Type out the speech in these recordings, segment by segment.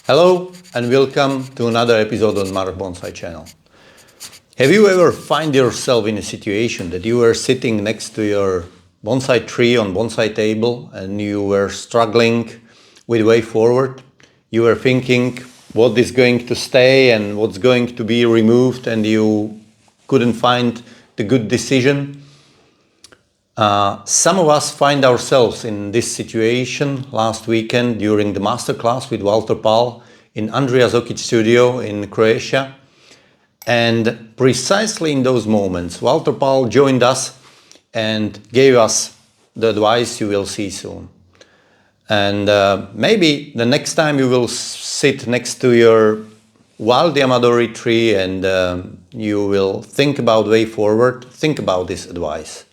Hello and welcome to another episode on Mark Bonsai channel. Have you ever find yourself in a situation that you were sitting next to your bonsai tree on bonsai table and you were struggling with way forward? You were thinking what is going to stay and what's going to be removed, and you couldn't find the good decision. Some of us find ourselves in this situation last weekend during the masterclass with Walter Pál in Andrea Zokic studio in Croatia. And precisely in those moments, Walter Pál joined us and gave us the advice you will see soon. And maybe the next time you will sit next to your wild Yamadori tree and you will think about way forward, think about this advice.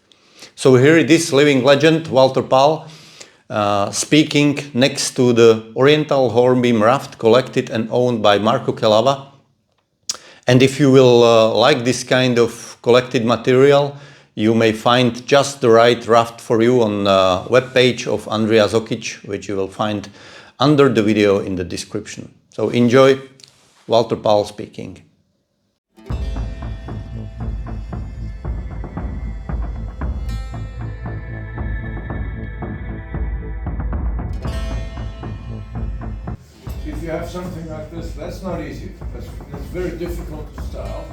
So here it is, living legend Walter Pál speaking next to the Oriental Hornbeam raft collected and owned by Marco Kelava. And if you will like this kind of collected material, you may find just the right raft for you on the webpage of Andrea Zokic, which you will find under the video in the description. So enjoy Walter Pál speaking. If you have something like this, that's not easy. It's very difficult to style.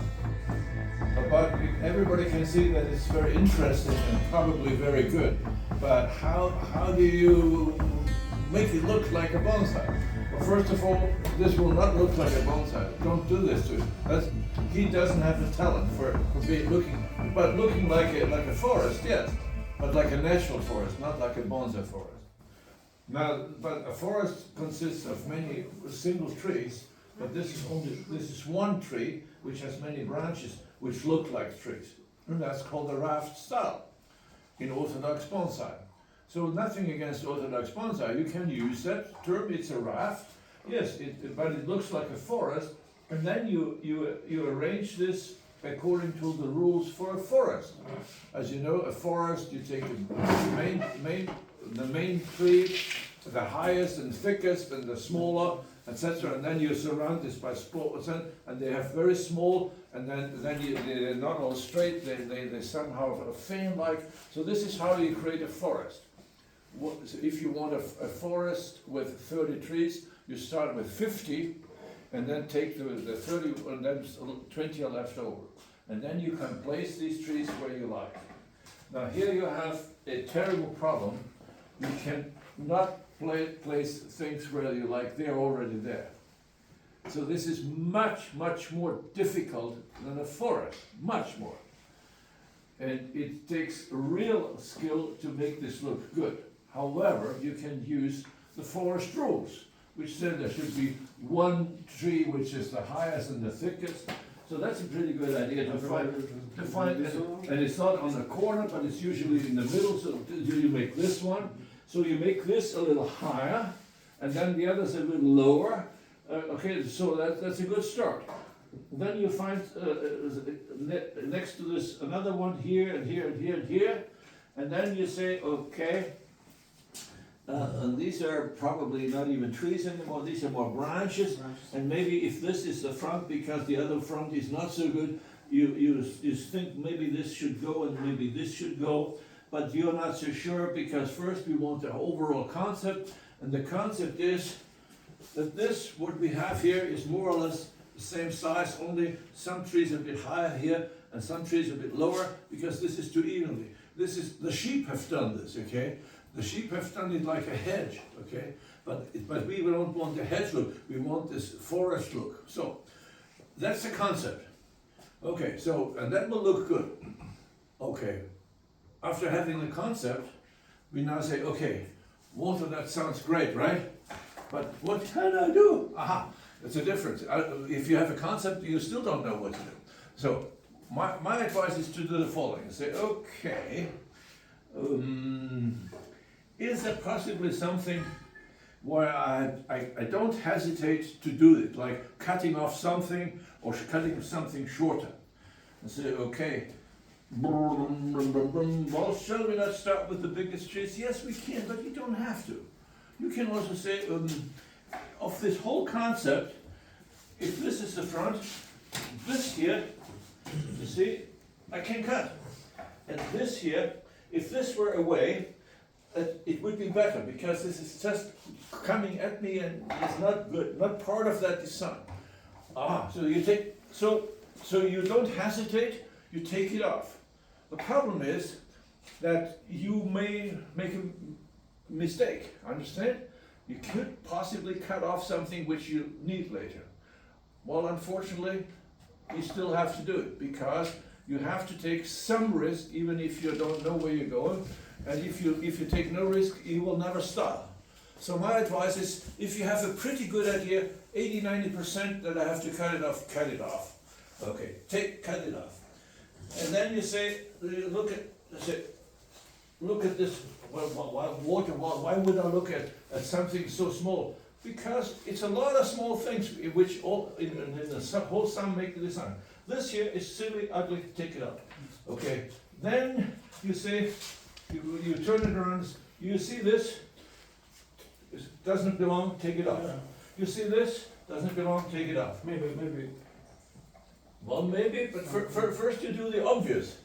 But everybody can see that it's very interesting and probably very good. But how do you make it look like a bonsai? Well, first of all, this will not look like a bonsai. Don't do this to it. He doesn't have the talent for looking like a forest, yes, but like a natural forest, not like a bonsai forest. Now, but a forest consists of many single trees, but this is one tree which has many branches which look like trees, and that's called the raft style in Orthodox bonsai. So nothing against Orthodox bonsai, you can use that term. It's a raft, yes, but it looks like a forest, and then you arrange this according to the rules for a forest. As you know, a forest, you take the main tree, the highest and thickest and the smaller, etc. And then you surround this by spots, and they have very small, and then they're not all straight, they somehow fan-like. So this is how you create a forest. So if you want a forest with 30 trees, you start with 50, and then take the 30, and then 20 are left over. And then you can place these trees where you like. Now here you have a terrible problem. You can not place things where you like, they're already there. So this is much more difficult than a forest, much more. And it takes real skill to make this look good. However, you can use the forest rules, which said there should be one tree which is the highest and the thickest. So that's a pretty good idea to find, and it's not on the corner, but it's usually in the middle. So you make this one. So you make this a little higher, and then the others a little lower. Okay, so that's a good start. Then you find next to this another one here and here and here and here, and then you say, okay, and these are probably not even trees anymore, these are more branches, and maybe if this is the front because the other front is not so good, you think maybe this should go and maybe this should go, but you're not so sure because first we want the overall concept, and the concept is that this, what we have here, is more or less the same size, only some trees a bit higher here and some trees a bit lower, because this is too evenly. This is, the sheep have done this, okay? The sheep have done it like a hedge, okay? But we don't want the hedge look, we want this forest look. So, that's the concept. Okay, so, and that will look good. Okay, after having the concept, we now say, okay, Walter, that sounds great, right? But what can I do? Aha, it's a difference. If you have a concept, you still don't know what to do. So, my advice is to do the following. Say, okay, is there possibly something where I don't hesitate to do it, like cutting off something or cutting something shorter? And say, okay, well, shall we not start with the biggest trees? Yes, we can, but you don't have to. You can also say, of this whole concept, if this is the front, this here, you see, I can cut. And this here, if this were away, it would be better, because this is just coming at me and it's not good, not part of that design. So you take, so you don't hesitate, you take it off. The problem is that you may make a mistake, understand? You could possibly cut off something which you need later. Well, unfortunately, you still have to do it, because you have to take some risk, even if you don't know where you're going. And if you take no risk, you will never stop. So my advice is, if you have a pretty good idea, 80–90% that I have to cut it off, cut it off. Okay, cut it off. And then you say, look at this. Why would I look at something so small? Because it's a lot of small things which all in the whole sum make the design. This here is silly, ugly, take it out. Okay, then you say, you turn it around, you see this, doesn't belong, take it off. You see this, doesn't belong, take it off. Maybe. Well, maybe, but first you do the obvious.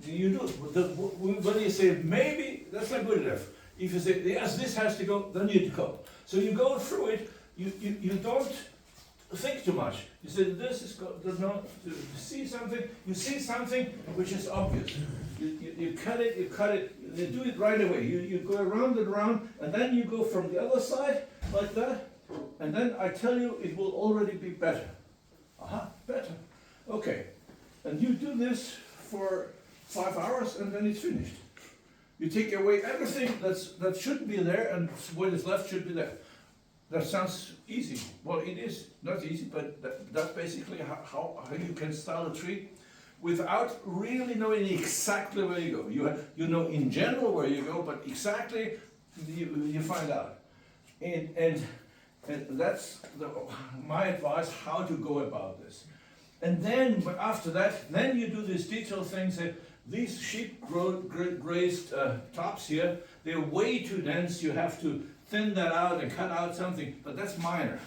You do, when you say maybe, that's not good enough. If you say, yes, this has to go, then you go. So you go through it, you don't think too much. You say, this is, no, you see something which is obvious. You cut it, you do it right away. You go around and around, and then you go from the other side, like that, and then I tell you, it will already be better. Better. Okay. And you do this for 5 hours, and then it's finished. You take away everything that shouldn't be there, and what is left should be there. That sounds easy. Well, it is not easy, but that's basically how you can style a tree without really knowing exactly where you go. You know in general where you go, but exactly you find out. And that's my advice, how to go about this. And then, but after that, then you do these detailed things. These sheep grazed tops here, they're way too dense. You have to thin that out and cut out something, but that's minor.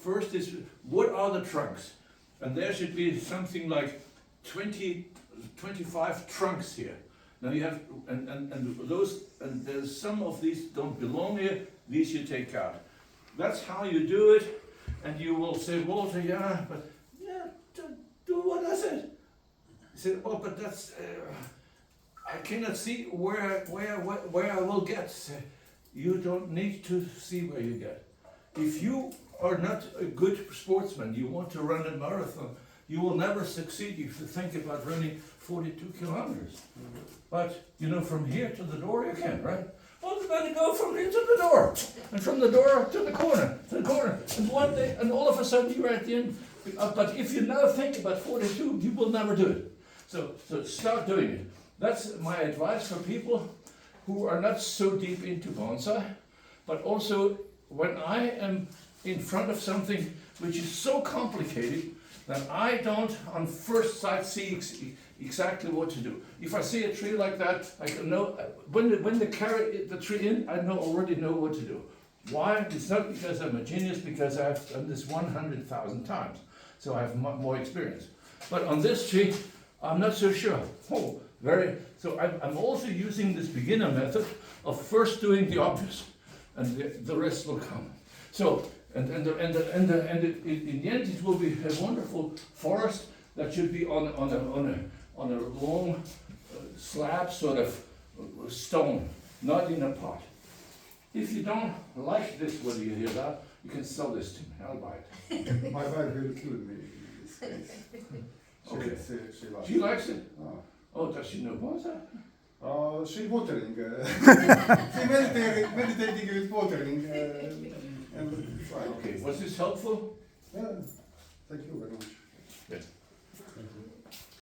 First is, what are the trunks? And there should be something like 25 trunks here. Now you have, and there's some of these don't belong here, these you take out. That's how you do it, and you will say, Walter, do what I said. He said, oh, but that's, I cannot see where I will get. You don't need to see where you get. If you are not a good sportsman, you want to run a marathon, you will never succeed if you think about running 42 kilometers. But, from here to the door you can, right? Well, you better go from here to the door, and from the door to the corner, and one day, and all of a sudden you're at the end. But if you now think about 42, you will never do it. So start doing it. That's my advice for people who are not so deep into bonsai, but also when I am in front of something which is so complicated that I don't on first sight see exactly what to do. If I see a tree like that, I can know, when the carry the tree in, I already know what to do. Why? It's not because I'm a genius, because I've done this 100,000 times, so I have more experience. But on this tree, I'm not so sure. So I'm also using this beginner method of first doing the obvious, and the rest will come. So in the end, it will be a wonderful forest that should be on a long slab sort of stone, not in a pot. If you don't like this, whether you hear that, you can sell this to me. I'll buy it. My wife will kill me in this case. Okay. She She likes it. Oh. Oh, does she know bonsai? She's watering. She's meditating with watering. And it's fine. Okay, was this helpful? Yeah, thank you very much. Good.